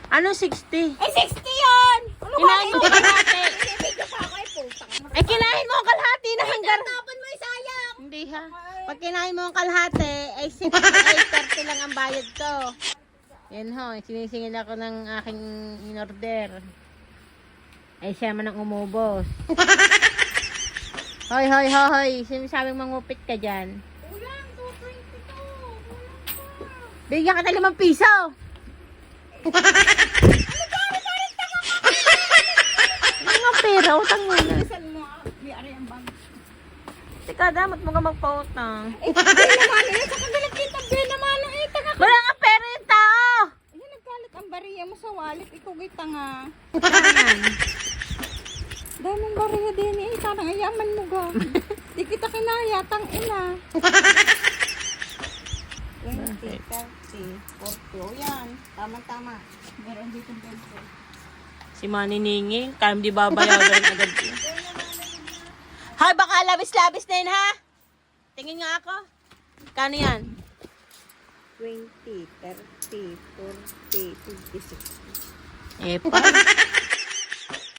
Ano 60? Ay, 60 yun! Ano ba? Kinain mo kalahati. Pinibigyo pa ako ay putang. Eh, kinain mo ang kalahati na hanggang... Tapon mo yung sayang! Hindi ha. Pag kinain mo ang kalahati, ay 60 lang ang bayad ko. Yan ho, sinisingil ako ng aking in-order. Ay siya man ang umubos. Hoy, hoy, hoy, hoy. Sinasabing mangupit ka dyan. Ulang, 220 to. Bigyan ka na 5 piso. Mga pera, utang muna. Saan mo? May ari ang bag. Teka, damat mo ka magpautang. Eh, tabi naman eh. Sa kagalag kita, be naman eh. Tanga ka. Wala nga pera yung tao. Ayan, nagkalat ang bariya mo sa wallet. Ikaw gay tanga. Tangan. Daming bariya din eh. Parang ayaman mo ga. Di kita kinaya, tang ina. 20, 30, 40. O yan. Tama-tama. Meron dito 20. Si Manny Ningi, kaya di babayaran agad yun. Hay, baka labis-labis na yun, ha? Tingin nga ako. Kano yan? 20, 30, 40, 50, 60. Eh, pa.